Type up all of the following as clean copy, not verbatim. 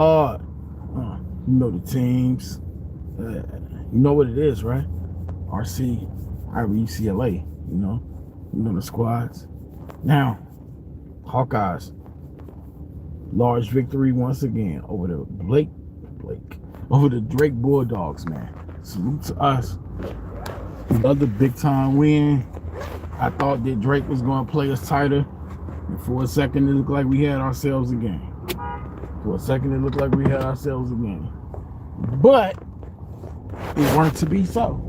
You know the teams. Uh, you know what it is, right? RC, UCLA. You know the squads. Now, Hawkeyes, large victory once again over the Blake, over the Drake Bulldogs. Man, salute to us. Another big time win. I thought that Drake was going to play us tighter, and for a second it looked like we had ourselves a game. For a second, it looked like we had ourselves a game. But it weren't to be so.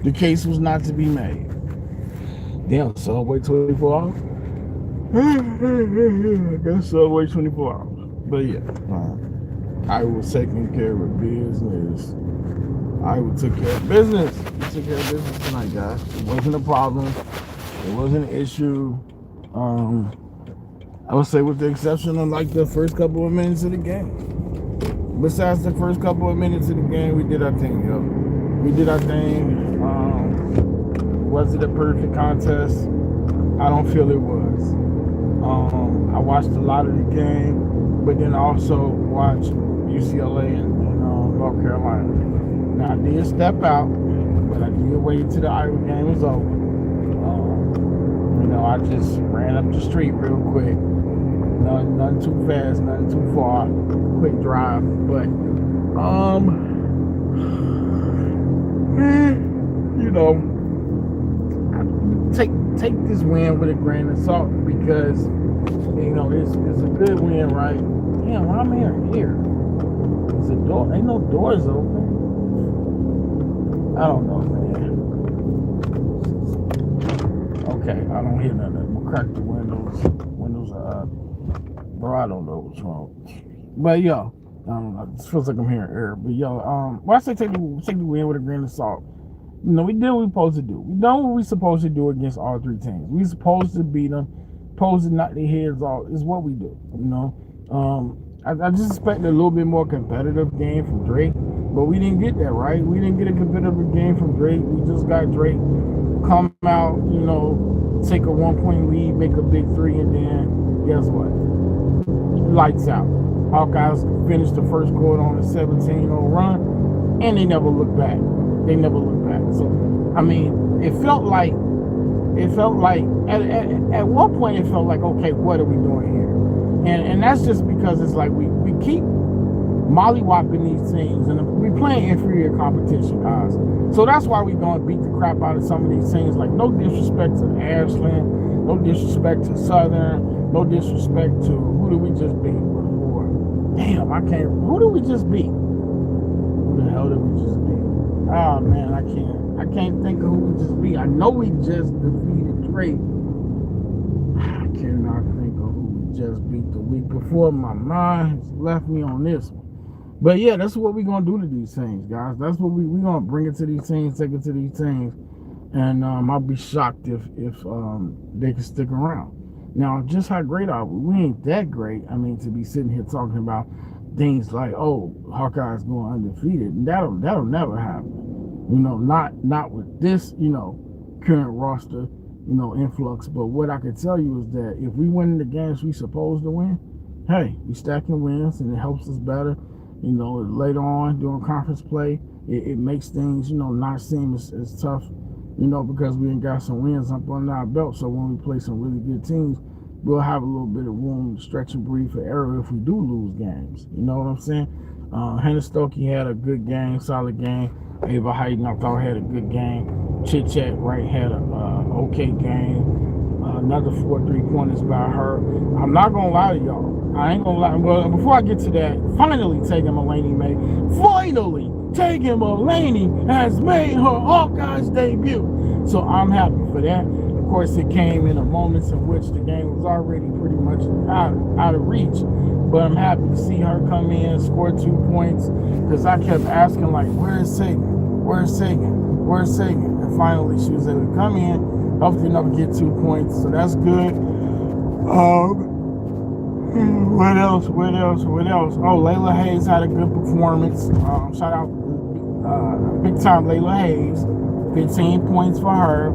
The case was not to be made. Damn, Subway 24 hours? I guess Subway 24 hours. But yeah, I was taking care of business. I took care of business. We took care of business tonight, guys. It wasn't a problem. It wasn't an issue. I would say with the exception of like the first couple of minutes of the game. Besides the first couple of minutes of the game, we did our thing, yo. We did our thing. Was it a perfect contest? I don't feel it was. I watched a lot of the game, but then I also watched UCLA and North Carolina. Now I did step out, but I did wait until the Iowa game was over. I just ran up the street real quick. Nothing too fast, nothing too far. Quick drive, but take this win with a grain of salt because it's a good win, right? Damn, why am I here? There's a door. Ain't no doors open. I don't know, man. Okay, I don't hear nothing. We'll crack the windows. Windows are up. Bro, I don't know what's wrong. But yo, I don't know. It feels like I'm hearing air. But yo, well, I say take the win with a grain of salt. We did what we supposed to do. We done what we supposed to do against all three teams. We supposed to beat them, supposed to knock their heads off. Is what we do. I just expected a little bit more competitive game from Drake, but we didn't get that, right? We didn't get a competitive game from Drake. We just got Drake come out, take a 1 point lead, make a big three, and then guess what? Lights out. Hawkeyes finished the first quarter on a 17-0 run, and they never looked back. So, I mean, it felt like at one point it felt like, okay, what are we doing here? And that's just because it's like we keep mollywopping these teams, and we playing inferior competition, guys. So that's why we're going to beat the crap out of some of these teams. Like, no disrespect to Ashland, no disrespect to Southern, no disrespect to who did we just beat before? Damn, I can't. Who did we just beat? Who the hell did we just beat? Oh man, I can't think of who we just beat. I know we just defeated Drake. I cannot think of who we just beat the week before. My mind has left me on this one. But yeah, that's what we're gonna do to these things, guys. That's what we're gonna bring it to these teams, take it to these teams, and I'll be shocked if they can stick around. Now, just how great are we? We ain't that great. I mean, to be sitting here talking about things like, oh, Hawkeye's going undefeated. That'll never happen. Not with this, current roster, influx. But what I can tell you is that if we win the games we supposed to win, hey, we stacking wins and it helps us better. Later on during conference play, it makes things, not seem as tough, because we ain't got some wins up under our belt. So when we play some really good teams, we'll have a little bit of room to stretch and breathe for error if we do lose games. You know what I'm saying? Hannah Stokey had a good game, solid game. Ava Hayden, I thought, had a good game. Chit Chat Wright had a okay game. Another 4 3-pointers by her. I'm not gonna lie to y'all. I ain't gonna lie. Well, before I get to that, finally Tegan Mulaney has made her Hawkeyes debut. So I'm happy for that. Of course, it came in a moment in which the game was already pretty much out of reach. But I'm happy to see her come in, score 2 points, because I kept asking, like, where's Sagan? Where's Sagan? Where's Sagan? And finally, she was able to come in, hopefully enough to get 2 points, so that's good. What else? Oh, Layla Hayes had a good performance. Shout out big time Layla Hayes. 15 points for her.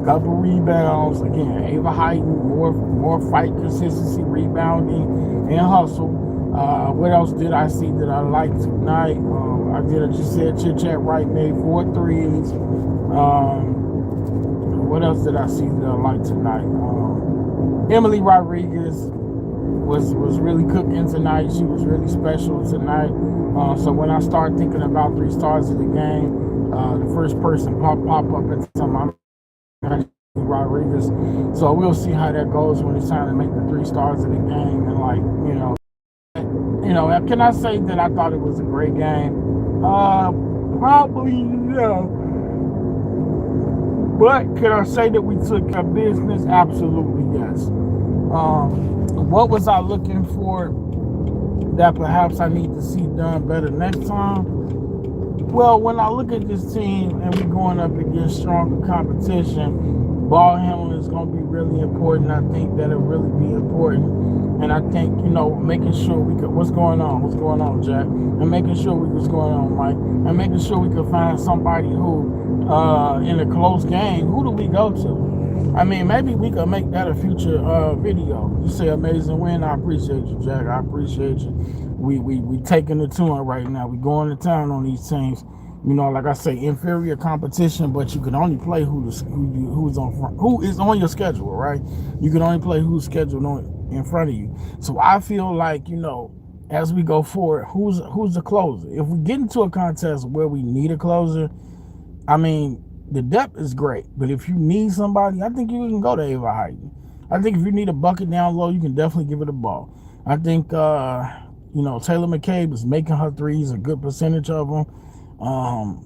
Couple rebounds. Again, Ava Hayden, more fight consistency, rebounding, and hustle. What else did I see that I liked tonight? I did, I just said Chit Chat Right made 4 threes. What else did I see that I liked tonight? Emily Rodriguez was really cooking tonight. She was really special tonight. So when I start thinking about 3 stars of the game, the first person pop up into my Rodriguez. So we'll see how that goes when it's time to make the 3 stars of the game. And like, can I say that I thought it was a great game? Probably no. But can I say that we took care of business? Absolutely yes. What was I looking for that perhaps I need to see done better next time? Well, when I look at this team and we're going up against stronger competition, ball handling is going to be really important. I think that'll really be important. And I think, making sure we could, what's going on, Jack? And making sure what's going on, Mike? And making sure we could find somebody who, in a close game, who do we go to? I mean, maybe we could make that a future video. You say amazing win. I appreciate you, Jack. I appreciate you. We taking the tune right now. We going to town on these teams. Like I say, inferior competition, but you can only play who is on your schedule, right? You can only play who's scheduled in front of you. So I feel like, as we go forward, who's the closer? If we get into a contest where we need a closer, I mean, the depth is great, but if you need somebody, I think you can go to Ava Heiden. I think if you need a bucket down low, you can definitely give it a ball. I think, Taylor McCabe is making her threes, a good percentage of them.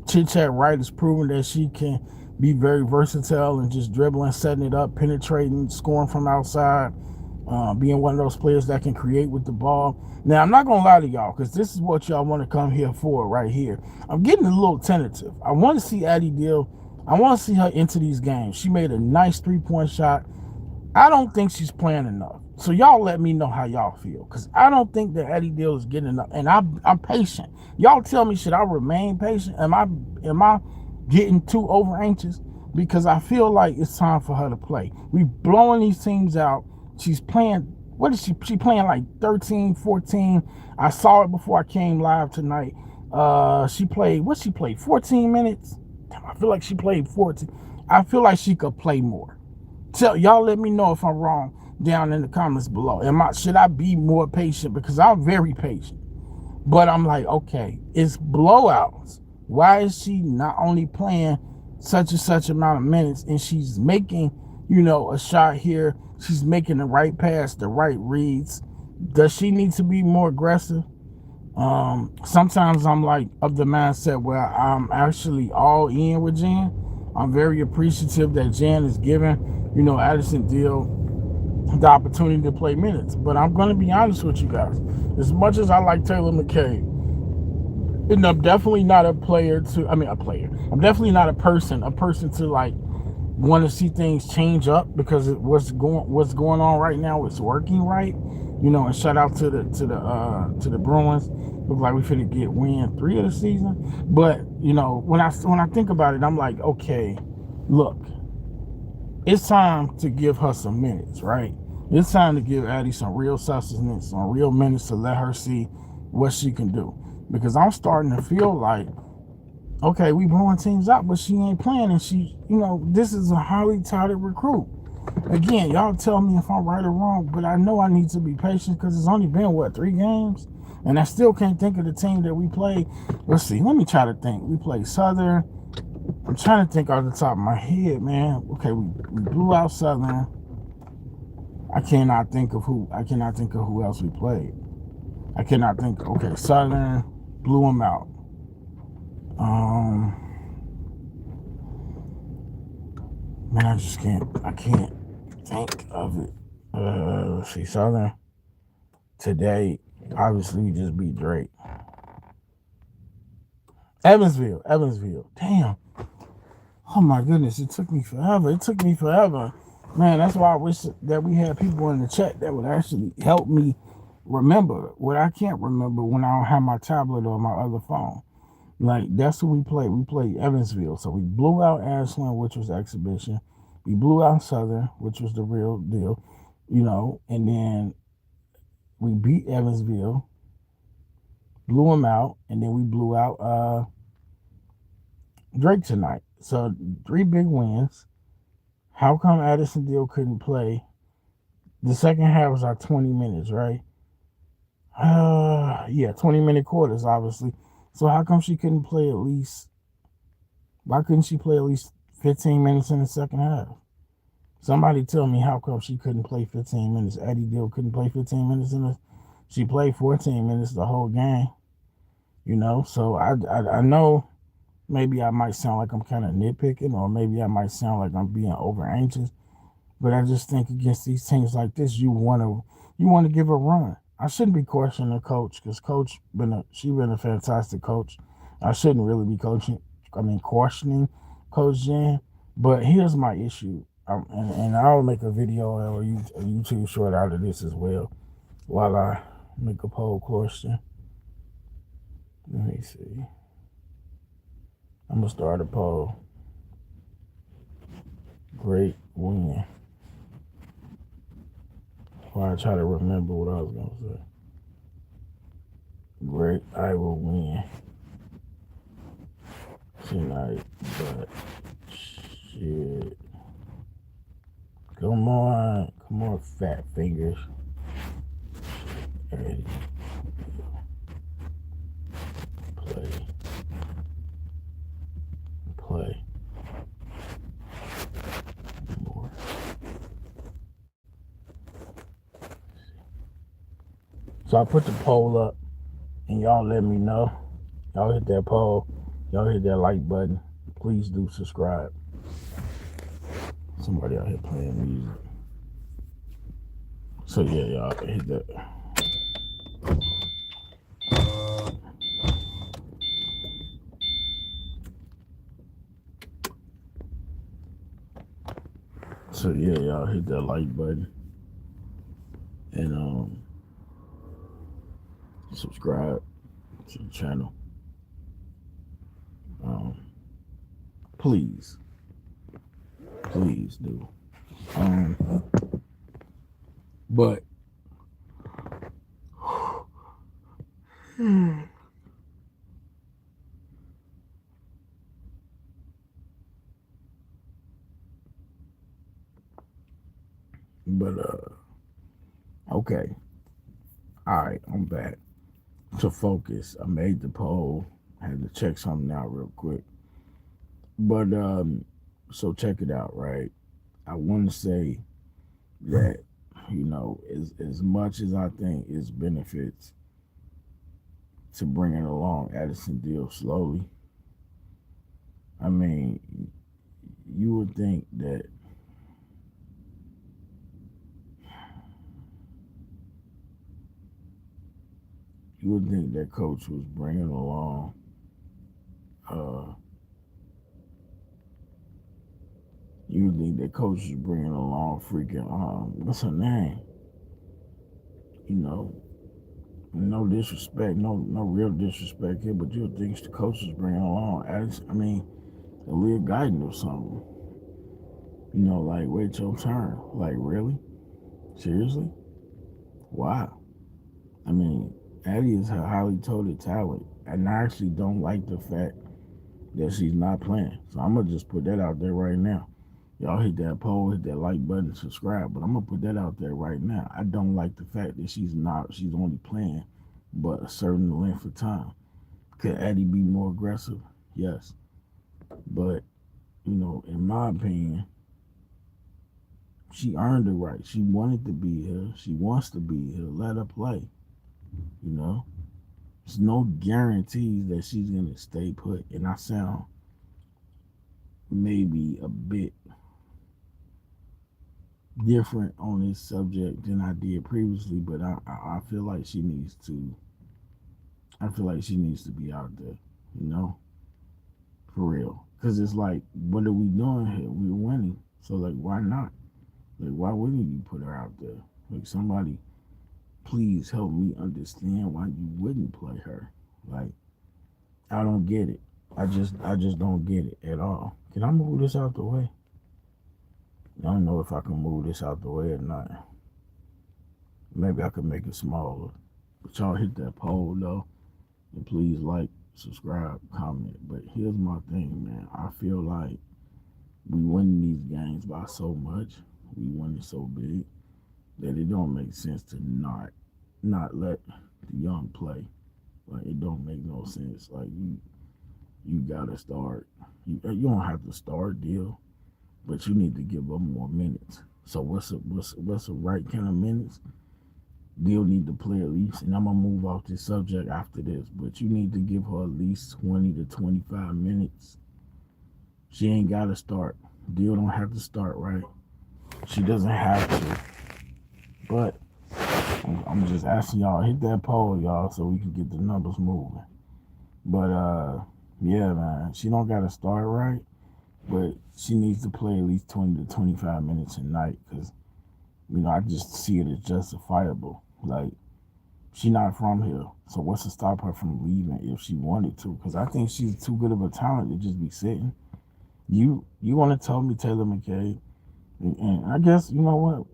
Chit Chat Right is proving that she can be very versatile and just dribbling, setting it up, penetrating, scoring from outside, being one of those players that can create with the ball. Now, I'm not going to lie to y'all, because this is what y'all want to come here for right here. I'm getting a little tentative. I want to see Addie Deal. I want to see her into these games. She made a nice 3-point shot. I don't think she's playing enough. So y'all let me know how y'all feel, because I don't think that Addie Deal is getting enough. And I'm patient. Y'all tell me, should I remain patient? Am I getting too over anxious? Because I feel like it's time for her to play. We blowing these teams out. She's playing, what is she playing like 13, 14. I saw it before I came live tonight. She played 14 minutes? Damn, I feel like she played 14. I feel like she could play more. Y'all let me know if I'm wrong down in the comments below. Should I be more patient? Because I'm very patient. But I'm like, okay, it's blowouts. Why is she not only playing such and such amount of minutes and she's making, a shot here, she's making the right pass, the right reads? Does she need to be more aggressive? Sometimes I'm like of the mindset where I'm actually all in with Jen. I'm very appreciative that Jen is giving, Addison Deal the opportunity to play minutes. But I'm going to be honest with you guys. As much as I like Taylor McCabe, and I'm definitely not a player. I'm definitely not a person to like want to see things change up, because what's going on right now is working right. And shout out to the Bruins. Look like we finna get win 3 of the season. But when I think about it, I'm like, okay, look, it's time to give her some minutes, right? It's time to give Addie some real sustenance, some real minutes to let her see what she can do. Because I'm starting to feel like, okay, we blowing teams out, but she ain't playing, and she, this is a highly touted recruit. Again, y'all tell me if I'm right or wrong, but I know I need to be patient, because it's only been, 3 games? And I still can't think of the team that we played. Let's see, let me try to think. We played Southern. I'm trying to think off the top of my head, man. Okay, we blew out Southern. I cannot think of who else we played. Okay, Southern blew them out. Man, I can't think of it. Let's see, Southern today, obviously just beat Drake. Evansville. Damn. Oh my goodness, it took me forever. Man, that's why I wish that we had people in the chat that would actually help me remember what I can't remember when I don't have my tablet or my other phone. Like, that's who we played. We played Evansville. So we blew out Ashland, which was exhibition. We blew out Southern, which was the real deal, and then we beat Evansville. blew him out, and then we blew out Drake tonight. So 3 big wins. How come Addison Deal couldn't play? The second half was like 20 minutes, right? Yeah, 20-minute quarters, obviously. So how come she couldn't play at least? Why couldn't she play at least 15 minutes in the second half? Somebody tell me how come she couldn't play 15 minutes. Addie Deal couldn't play 15 minutes in the. She played 14 minutes the whole game. So I know maybe I might sound like I'm kind of nitpicking, or maybe I might sound like I'm being over anxious. But I just think against these teams like this, you want to give a run. I shouldn't be questioning the coach because she been a fantastic coach. I shouldn't really be questioning Coach Jen. But here's my issue, and I'll make a video or a YouTube short out of this as well while I make a poll question. Let me see. I'm gonna start a poll. Great win. While I try to remember what I was gonna say. Great, I will win tonight, but shit. Come on, fat fingers. Ready. Play more. So I put the poll up, and y'all let me know. Y'all hit that poll. Y'all hit that like button. Please do subscribe. Somebody out here playing music. So yeah, y'all hit that. So yeah, y'all hit that like button and subscribe to the channel. Please do. But okay. All right, I'm back to focus. I made the poll. I had to check something out real quick. But so check it out, right? I want to say that as much as I think it's benefits to bringing along Addison Deal slowly. I mean, you would think that coach was bringing along freaking what's her name? No disrespect, no real disrespect here, but you would think the coach was bringing along Aaliyah Guyton or something. Like, wait your turn. Like, really? Seriously? Wow. I mean, Addie is her highly touted talent, and I actually don't like the fact that she's not playing. So I'm gonna just put that out there right now. Y'all hit that poll, hit that like button, subscribe. But I'm gonna put that out there right now. I don't like the fact that she's only playing but a certain length of time. Could Addie be more aggressive? Yes. But, in my opinion, she earned the right. She wanted to be here. She wants to be here. Let her play. There's no guarantees that she's gonna stay put. And I sound maybe a bit different on this subject than I did previously, but I feel like she needs to. I feel like she needs to be out there, for real. Because it's like, what are we doing here? We're winning, so like, why not? Like, why wouldn't you put her out there? Like, somebody, please help me understand why you wouldn't play her. Like, I don't get it. I just don't get it at all. Can I move this out the way? I don't know if I can move this out the way or not. Maybe I could make it smaller. But y'all hit that poll though. And please like, subscribe, comment. But here's my thing, man. I feel like we win these games by so much. We win it so big that it don't make sense to not let the young play. Like it don't make no sense. Like you gotta start. You don't have to start deal, but you need to give them more minutes. So what's the right kind of minutes? Deal need to play at least, and I'm gonna move off this subject after this. But you need to give her at least 20 to 25 minutes. She ain't gotta start. Deal don't have to start, right? She doesn't have to. But I'm just asking y'all, hit that poll, y'all, so we can get the numbers moving. But yeah, man, she don't gotta start, right? But she needs to play at least 20 to 25 minutes a night, because I just see it as justifiable. Like she not from here, so what's to stop her from leaving if she wanted to? Because I think she's too good of a talent to just be sitting. You want to tell me Taylor McKay, and I guess you know what?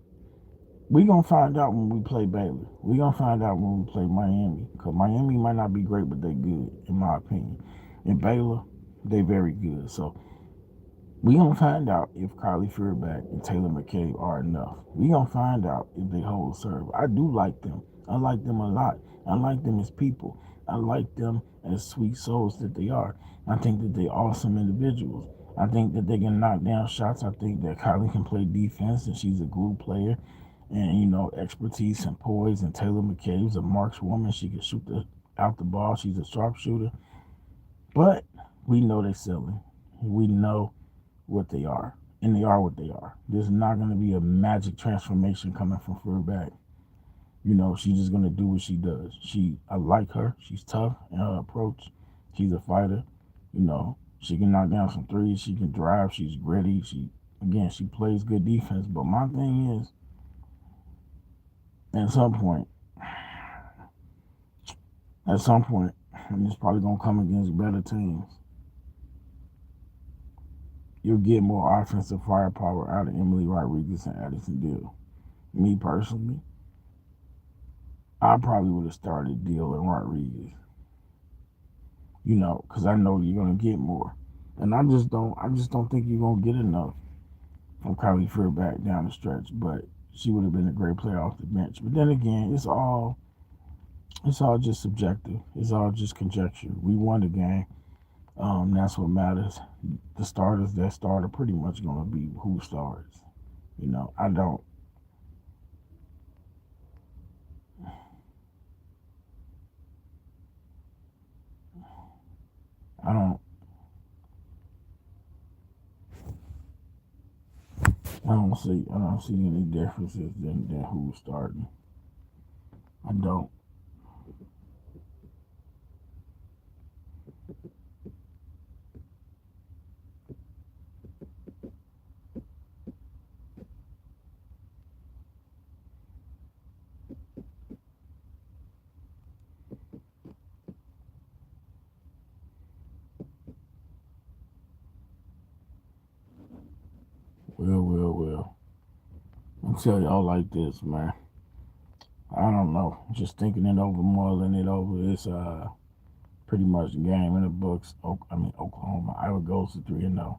We gonna find out when we play Baylor. We gonna find out when we play Miami, because Miami might not be great, but they good in my opinion. And Baylor, they very good. So we gonna find out if Kylie Fairback and Taylor McKay are enough. We gonna find out if they hold serve. I do like them. I like them a lot. I like them as people. I like them as sweet souls that they are. I think that they awesome individuals. I think that they can knock down shots. I think that Kylie can play defense and she's a glue player. And expertise and poise. And Taylor McKay is a markswoman. She can shoot out the ball. She's a sharpshooter. But we know they're silly. We know what they are, and they are what they are. There's not going to be a magic transformation coming from Furback. She's just going to do what she does. I like her. She's tough in her approach. She's a fighter. She can knock down some threes. She can drive. She's gritty. She plays good defense. But my thing is, at some point, and it's probably going to come against better teams, you'll get more offensive firepower out of Emily Rodriguez and Addison Deal. Me personally, I probably would have started Deal and Rodriguez. Because I know you're gonna get more, and I just don't think you're gonna get enough from Kylie Fairback down the stretch. But she would have been a great player off the bench. But then again, it's all just subjective. It's all just conjecture. We won the game. That's what matters. The starters that start are pretty much gonna be who starts. I don't. I don't. I don't see any differences than who's starting. I don't. Well. I'll tell y'all like this, man. I don't know. Just thinking it over, mulling it over. It's pretty much the game in the books. Oklahoma. Iowa goes to 3-0.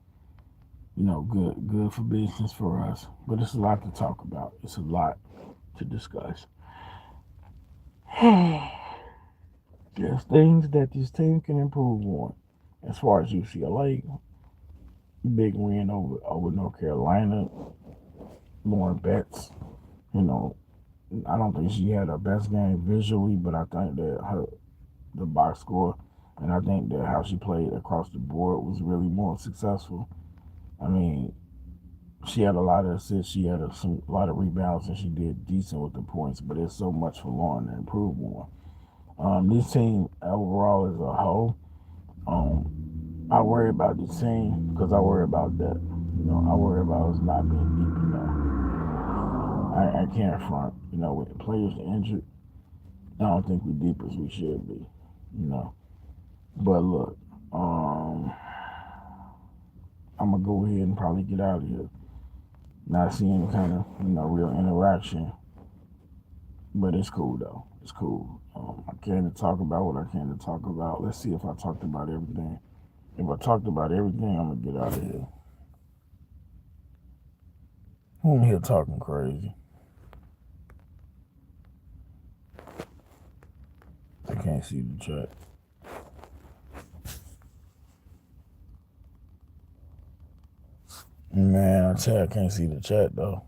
Good for business for us. But it's a lot to talk about. It's a lot to discuss. There's things that this team can improve on. As far as UCLA, big win over North Carolina. Lauren Betts, you know, I don't think she had her best game visually, but I think that the box score, and I think that how she played across the board was really more successful. I mean, she had a lot of assists, she had a lot of rebounds, and she did decent with the points. But there's so much for Lauren to improve on. This team overall as a whole, I worry about this team because I worry about that. I worry about us not being deep enough. I can't front. With the players injured, I don't think we're deep as we should be. But look, I'm gonna go ahead and probably get out of here. Not seeing any kind of real interaction But it's cool though. It's cool. I came to talk about what I came to talk about. Let's see if I talked about everything. If I talked about everything, I'm gonna get out of here. Who in here talking crazy? I can't see the chat. Man, I tell you, I can't see the chat though.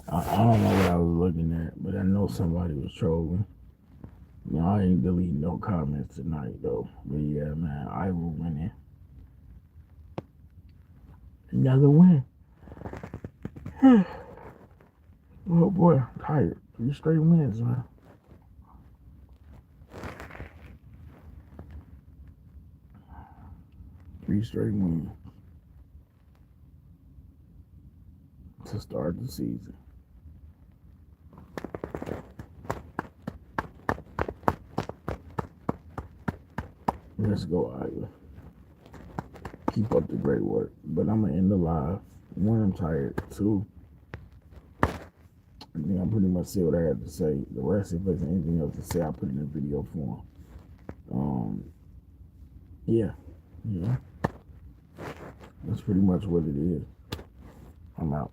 I don't know what I was looking at, but I know somebody was trolling. You know, I ain't deleting no comments tonight though. But yeah, man, I will win it. Another win. Oh boy, I'm tired. 3 straight wins, man. 3 straight wins to start the season. Let's go, Iowa. Keep up the great work. But I'm going to end the live. 1, I'm tired. 2, I think I pretty much said what I had to say. The rest, if there's anything else to say, I'll put it in the video form. Yeah. That's pretty much what it is. I'm out.